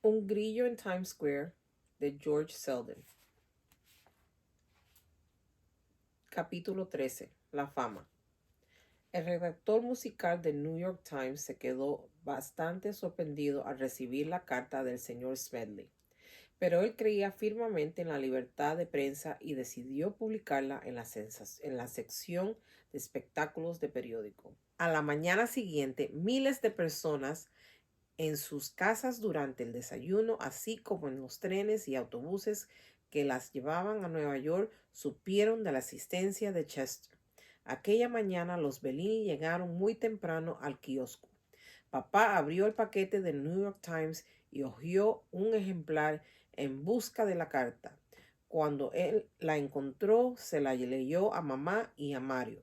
Un grillo en Times Square de George Selden. Capítulo 13. La fama. El redactor musical del New York Times se quedó bastante sorprendido al recibir la carta del señor Smedley, pero él creía firmemente en la libertad de prensa y decidió publicarla en la sección de espectáculos de periódico. A la mañana siguiente, miles de personas en sus casas durante el desayuno, así como en los trenes y autobuses que las llevaban a Nueva York, supieron de la asistencia de Chester. Aquella mañana los Bellini llegaron muy temprano al kiosco. Papá abrió el paquete del New York Times y hojeó un ejemplar en busca de la carta. Cuando él la encontró, se la leyó a mamá y a Mario.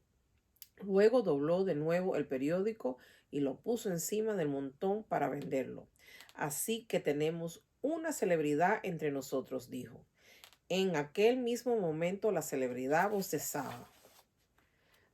Luego dobló de nuevo el periódico y lo puso encima del montón para venderlo. Así que tenemos una celebridad entre nosotros, dijo. En aquel mismo momento la celebridad bostezaba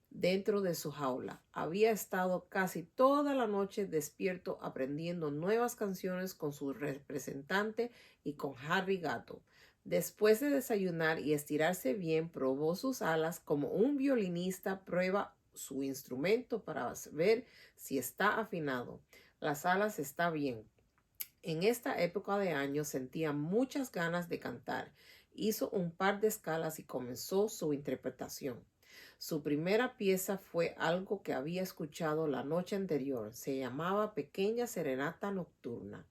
dentro de su jaula. Había estado casi toda la noche despierto aprendiendo nuevas canciones con su representante y con Harry Gato. Después de desayunar y estirarse bien, probó sus alas como un violinista prueba su instrumento para ver si está afinado. Las alas está bien. En esta época de año sentía muchas ganas de cantar. Hizo un par de escalas y comenzó su interpretación. Su primera pieza fue algo que había escuchado la noche anterior. Se llamaba Pequeña Serenata Nocturna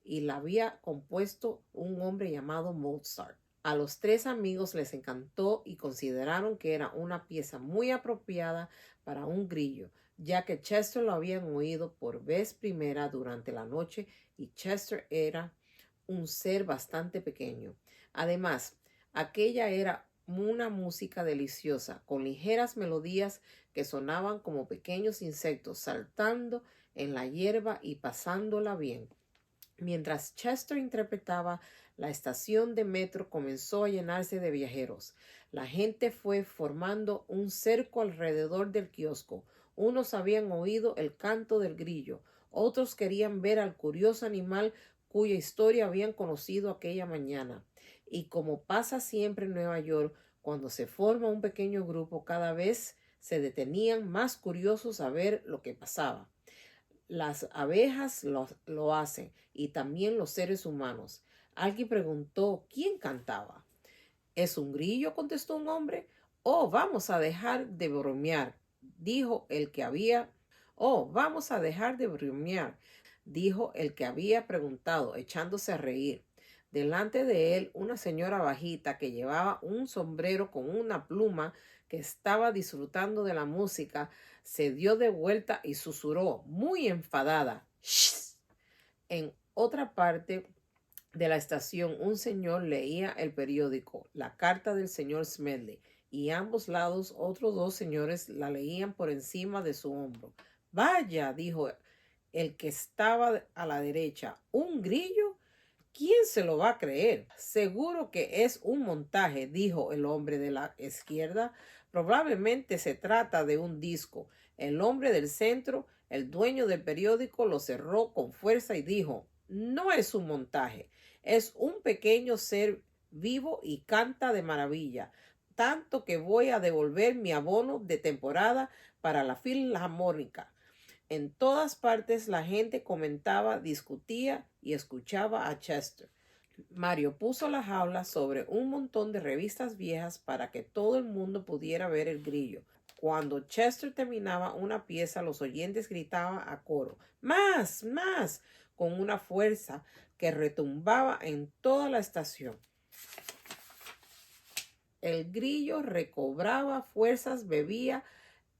y la había compuesto un hombre llamado Mozart. A los tres amigos les encantó y consideraron que era una pieza muy apropiada para un grillo, ya que Chester lo habían oído por vez primera durante la noche y Chester era un ser bastante pequeño. Además, aquella era una música deliciosa, con ligeras melodías que sonaban como pequeños insectos saltando en la hierba y pasándola bien. Mientras Chester interpretaba, la estación de metro comenzó a llenarse de viajeros. La gente fue formando un cerco alrededor del kiosco. Unos habían oído el canto del grillo, otros querían ver al curioso animal cuya historia habían conocido aquella mañana. Y como pasa siempre en Nueva York, cuando se forma un pequeño grupo, cada vez se detenían más curiosos a ver lo que pasaba. Las abejas lo hacen y también los seres humanos. Alguien preguntó quién cantaba. ¿Es un grillo?, contestó un hombre. Oh, vamos a dejar de bromear, dijo el que había. Oh, vamos a dejar de bromear, dijo el que había preguntado, echándose a reír. Delante de él, una señora bajita que llevaba un sombrero con una pluma, que estaba disfrutando de la música, se dio de vuelta y susurró, muy enfadada: ¡Shh! En otra parte de la estación, un señor leía el periódico, la carta del señor Smedley, y a ambos lados otros dos señores la leían por encima de su hombro. Vaya, dijo el que estaba a la derecha, ¿un grillo? ¿Quién se lo va a creer? Seguro que es un montaje, dijo el hombre de la izquierda. Probablemente se trata de un disco. El hombre del centro, el dueño del periódico, lo cerró con fuerza y dijo: no es un montaje, es un pequeño ser vivo y canta de maravilla, tanto que voy a devolver mi abono de temporada para la Filarmónica. En todas partes la gente comentaba, discutía y escuchaba a Chester. Mario puso la jaula sobre un montón de revistas viejas para que todo el mundo pudiera ver el grillo. Cuando Chester terminaba una pieza, los oyentes gritaban a coro: ¡más! ¡Más! Con una fuerza que retumbaba en toda la estación. El grillo recobraba fuerzas, bebía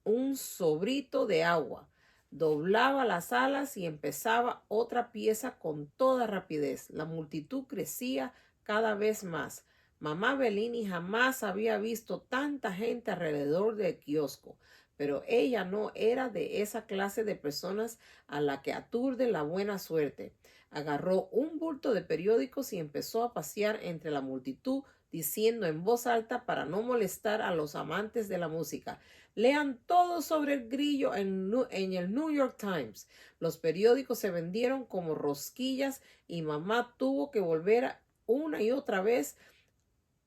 un sobrito de agua, doblaba las alas y empezaba otra pieza con toda rapidez. La multitud crecía cada vez más. Mamá Bellini jamás había visto tanta gente alrededor del kiosco, pero ella no era de esa clase de personas a la que aturde la buena suerte. Agarró un bulto de periódicos y empezó a pasear entre la multitud diciendo en voz alta para no molestar a los amantes de la música: lean todo sobre el grillo en el New York Times. Los periódicos se vendieron como rosquillas y mamá tuvo que volver una y otra vez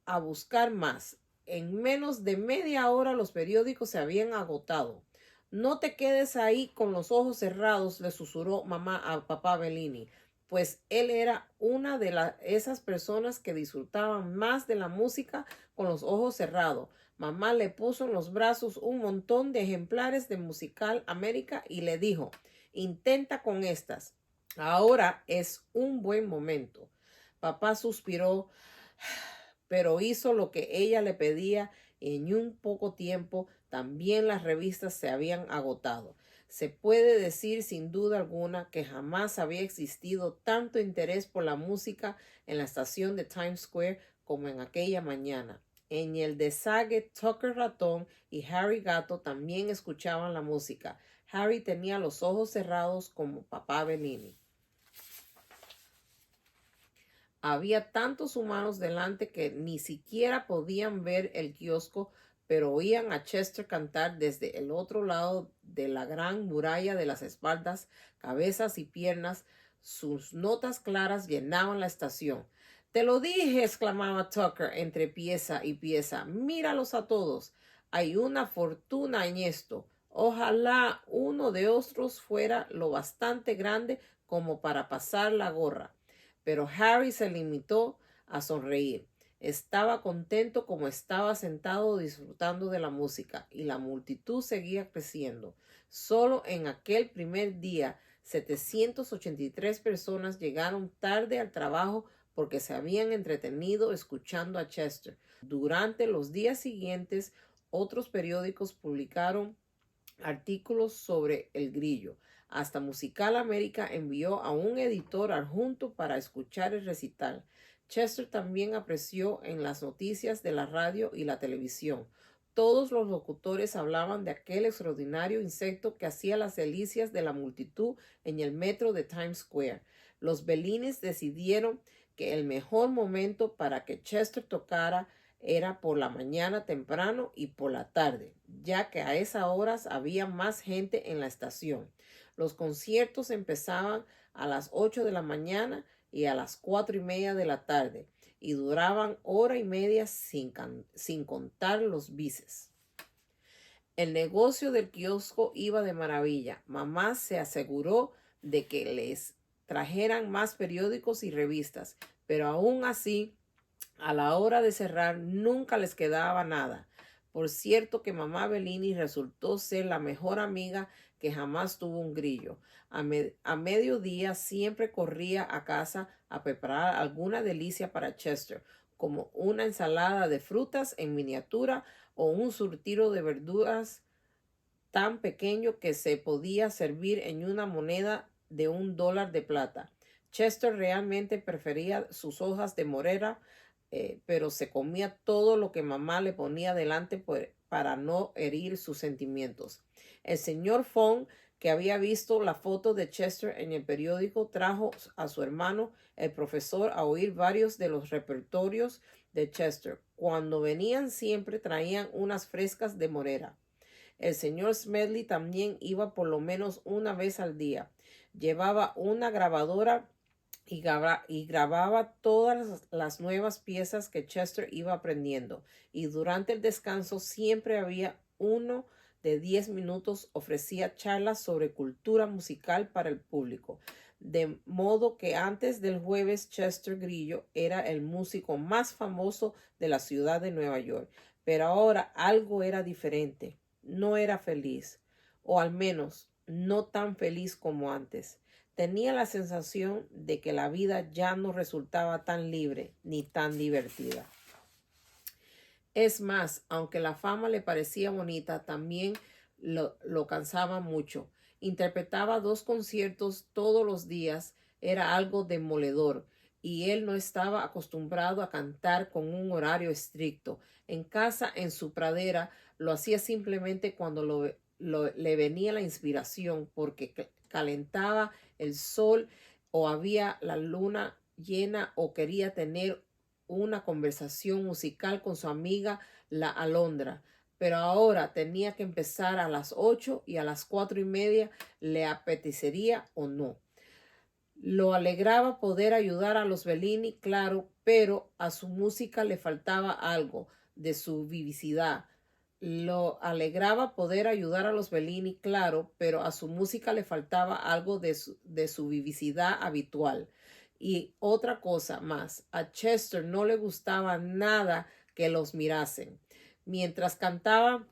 a buscar más. En menos de media hora los periódicos se habían agotado. No te quedes ahí con los ojos cerrados, le susurró mamá a papá Bellini, pues él era una de esas personas que disfrutaban más de la música con los ojos cerrados. Mamá le puso en los brazos un montón de ejemplares de Musical América y le dijo: intenta con estas. Ahora es un buen momento. Papá suspiró, pero hizo lo que ella le pedía. En un poco tiempo también las revistas se habían agotado. Se puede decir sin duda alguna que jamás había existido tanto interés por la música en la estación de Times Square como en aquella mañana. En el desague, Tucker Ratón y Harry Gato también escuchaban la música. Harry tenía los ojos cerrados como papá Bellini. Había tantos humanos delante que ni siquiera podían ver el kiosco, pero oían a Chester cantar desde el otro lado de la gran muralla de las espaldas, cabezas y piernas. Sus notas claras llenaban la estación. Te lo dije, exclamaba Tucker entre pieza y pieza. Míralos a todos. Hay una fortuna en esto. Ojalá uno de otros fuera lo bastante grande como para pasar la gorra. Pero Harry se limitó a sonreír. Estaba contento como estaba sentado disfrutando de la música, y la multitud seguía creciendo. Solo en aquel primer día, 783 personas llegaron tarde al trabajo porque se habían entretenido escuchando a Chester. Durante los días siguientes, otros periódicos publicaron artículos sobre el grillo. Hasta Musical América envió a un editor adjunto para escuchar el recital. Chester también apreció en las noticias de la radio y la televisión. Todos los locutores hablaban de aquel extraordinario insecto que hacía las delicias de la multitud en el metro de Times Square. Los Bellinis decidieron que el mejor momento para que Chester tocara era por la mañana temprano y por la tarde, ya que a esas horas había más gente en la estación. Los conciertos empezaban a las 8 de la mañana y a las 4:30 de la tarde, y duraban hora y media sin contar los bises. El negocio del kiosco iba de maravilla. Mamá se aseguró de que les trajeran más periódicos y revistas, pero aún así, a la hora de cerrar, nunca les quedaba nada. Por cierto que mamá Bellini resultó ser la mejor amiga que jamás tuvo un grillo. A mediodía siempre corría a casa a preparar alguna delicia para Chester, como una ensalada de frutas en miniatura o un surtido de verduras tan pequeño que se podía servir en una moneda de $1 de plata. Chester realmente prefería sus hojas de morera, pero se comía todo lo que mamá le ponía delante para no herir sus sentimientos. El señor Fong, que había visto la foto de Chester en el periódico, trajo a su hermano, el profesor, a oír varios de los repertorios de Chester. Cuando venían siempre traían unas frescas de morera. El señor Smedley también iba por lo menos una vez al día. Llevaba una grabadora y grababa todas las nuevas piezas que Chester iba aprendiendo. Y durante el descanso siempre había uno de 10 minutos. Ofrecía charlas sobre cultura musical para el público. De modo que antes del jueves, Chester Grillo era el músico más famoso de la ciudad de Nueva York. Pero ahora algo era diferente. No era feliz, o al menos no tan feliz como antes. Tenía la sensación de que la vida ya no resultaba tan libre ni tan divertida. Es más, aunque la fama le parecía bonita, también lo cansaba mucho. Interpretaba 2 conciertos todos los días. Era algo demoledor, y él no estaba acostumbrado a cantar con un horario estricto. En casa, en su pradera, lo hacía simplemente cuando le venía la inspiración, porque calentaba el sol o había la luna llena o quería tener una conversación musical con su amiga la Alondra, pero ahora tenía que empezar a las 8 y a las 4:30 le apetecería o no. Lo alegraba poder ayudar a los Bellini, claro, pero a su música le faltaba algo de su vivacidad. Lo alegraba poder ayudar a los Bellini, claro, pero a su música le faltaba algo de su vivacidad habitual. Y otra cosa más, a Chester no le gustaba nada que los mirasen. Mientras cantaba,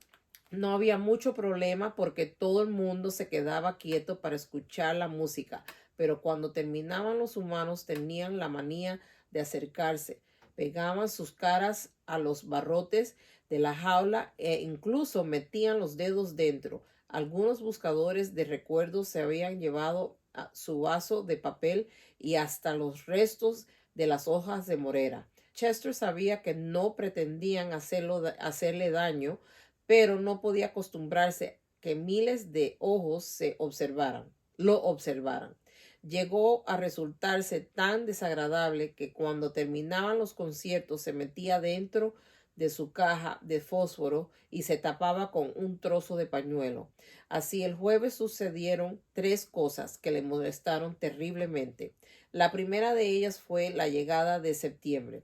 no había mucho problema porque todo el mundo se quedaba quieto para escuchar la música, pero cuando terminaban los humanos tenían la manía de acercarse, pegaban sus caras a los barrotes de la jaula e incluso metían los dedos dentro. Algunos buscadores de recuerdos se habían llevado a su vaso de papel y hasta los restos de las hojas de morera. Chester sabía que no pretendían hacerle daño, pero no podía acostumbrarse que miles de ojos lo observaran. Llegó a resultarse tan desagradable que cuando terminaban los conciertos se metía dentro de su caja de fósforo y se tapaba con un trozo de pañuelo. Así el jueves sucedieron 3 cosas que le molestaron terriblemente. La primera de ellas fue la llegada de septiembre.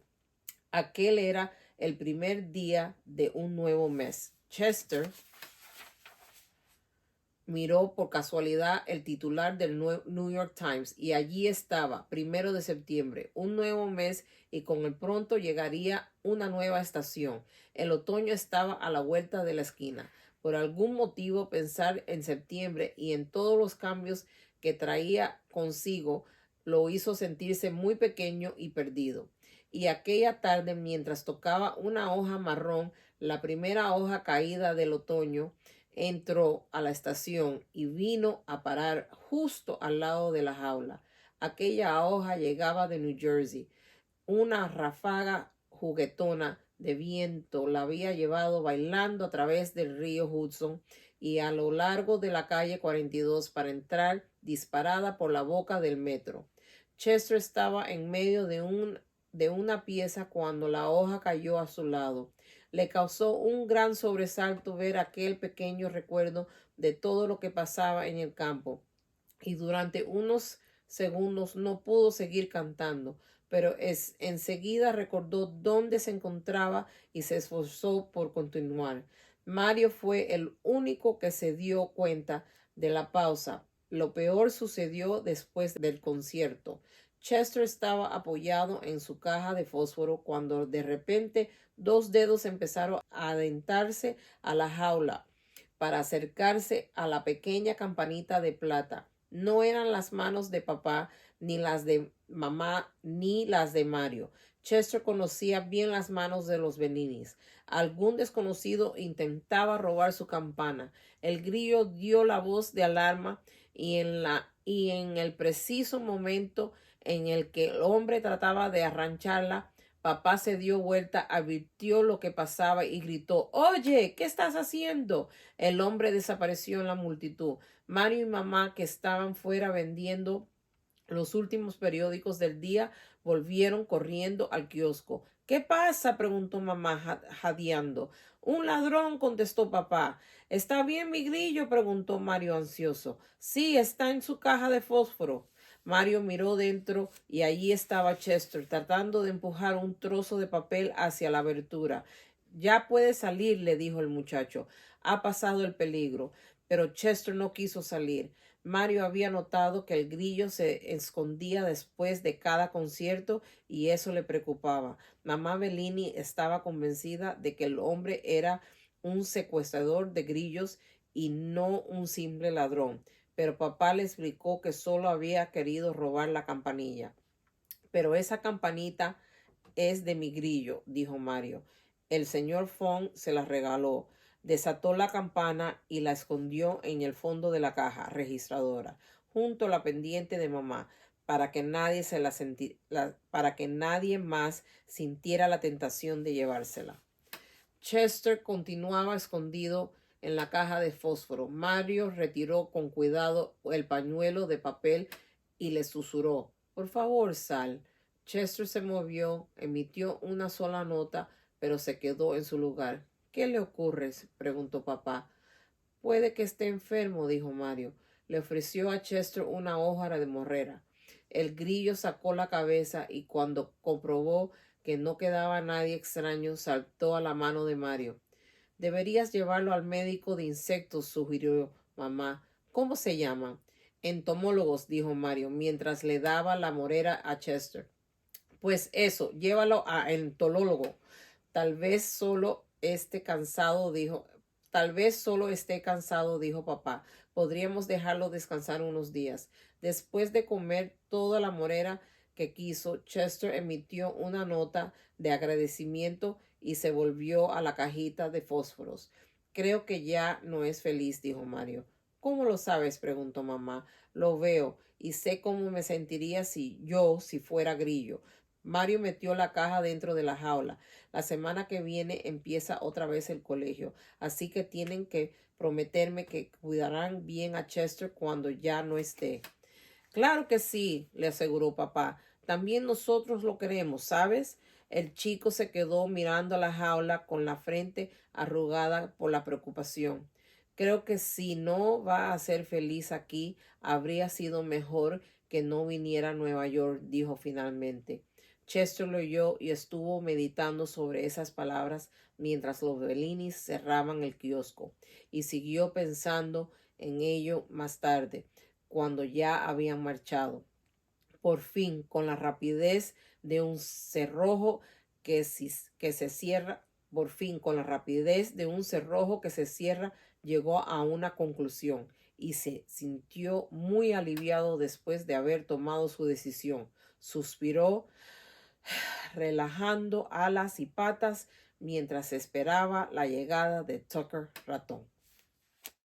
Aquel era el primer día de un nuevo mes. Chester miró por casualidad el titular del New York Times y allí estaba, 1 de septiembre, un nuevo mes y con el pronto llegaría una nueva estación. El otoño estaba a la vuelta de la esquina. Por algún motivo pensar en septiembre y en todos los cambios que traía consigo lo hizo sentirse muy pequeño y perdido. Y aquella tarde, mientras tocaba una hoja marrón, la primera hoja caída del otoño, entró a la estación y vino a parar justo al lado de la jaula. Aquella hoja llegaba de New Jersey. Una ráfaga juguetona de viento la había llevado bailando a través del río Hudson y a lo largo de la calle 42 para entrar disparada por la boca del metro. Chester estaba en medio de una pieza cuando la hoja cayó a su lado. Le causó un gran sobresalto ver aquel pequeño recuerdo de todo lo que pasaba en el campo, y durante unos segundos no pudo seguir cantando, pero enseguida recordó dónde se encontraba y se esforzó por continuar. Mario fue el único que se dio cuenta de la pausa. Lo peor sucedió después del concierto. Chester estaba apoyado en su caja de fósforo cuando de repente 2 dedos empezaron a adentrarse a la jaula para acercarse a la pequeña campanita de plata. No eran las manos de papá, ni las de mamá, ni las de Mario. Chester conocía bien las manos de los Bellinis. Algún desconocido intentaba robar su campana. El grillo dio la voz de alarma y en el preciso momento en el que el hombre trataba de arrancharla, papá se dio vuelta, advirtió lo que pasaba y gritó: «Oye, ¿qué estás haciendo?». El hombre desapareció en la multitud. Mario y mamá, que estaban fuera vendiendo los últimos periódicos del día, volvieron corriendo al kiosco. «¿Qué pasa?», preguntó mamá jadeando. «Un ladrón», contestó papá. «¿Está bien mi grillo?», preguntó Mario ansioso. «Sí, está en su caja de fósforo». Mario miró dentro y allí estaba Chester tratando de empujar un trozo de papel hacia la abertura. «Ya puede salir», le dijo el muchacho. «Ha pasado el peligro». Pero Chester no quiso salir. Mario había notado que el grillo se escondía después de cada concierto y eso le preocupaba. Mamá Bellini estaba convencida de que el hombre era un secuestrador de grillos y no un simple ladrón, pero papá le explicó que solo había querido robar la campanilla. «Pero esa campanita es de mi grillo», dijo Mario. «El señor Fong se la regaló». Desató la campana y la escondió en el fondo de la caja registradora, junto a la pendiente de mamá, para que para que nadie más sintiera la tentación de llevársela. Chester continuaba escondido en la caja de fósforo. Mario retiró con cuidado el pañuelo de papel y le susurró: «Por favor, sal». Chester se movió, emitió una sola nota, pero se quedó en su lugar. ¿Qué le ocurre? Preguntó papá. Puede que esté enfermo, dijo Mario. Le ofreció a Chester una hojara de morrera. El grillo sacó la cabeza y cuando comprobó que no quedaba nadie extraño, saltó a la mano de Mario. Deberías llevarlo al médico de insectos, sugirió mamá. ¿Cómo se llama? Entomólogos, dijo Mario, mientras le daba la morera a Chester. Pues eso, llévalo a entomólogo. Tal vez solo esté cansado, dijo. Tal vez solo esté cansado, dijo papá. Podríamos dejarlo descansar unos días. Después de comer toda la morera que quiso, Chester emitió una nota de agradecimiento y se volvió a la cajita de fósforos. Creo que ya no es feliz, dijo Mario. ¿Cómo lo sabes? Preguntó mamá. Lo veo y sé cómo me sentiría si fuera grillo. Mario metió la caja dentro de la jaula. La semana que viene empieza otra vez el colegio, así que tienen que prometerme que cuidarán bien a Chester cuando ya no esté. Claro que sí, le aseguró papá. También nosotros lo queremos, ¿sabes? El chico se quedó mirando a la jaula con la frente arrugada por la preocupación. Creo que si no va a ser feliz aquí, habría sido mejor que no viniera a Nueva York, dijo finalmente. Chester lo oyó y estuvo meditando sobre esas palabras mientras los Bellinis cerraban el kiosco, y siguió pensando en ello más tarde cuando ya habían marchado. Por fin, con la rapidez de un cerrojo que se cierra, por fin, con la rapidez de un cerrojo que se cierra, llegó a una conclusión y se sintió muy aliviado después de haber tomado su decisión. Suspiró, relajando alas y patas mientras esperaba la llegada de Tucker Ratón.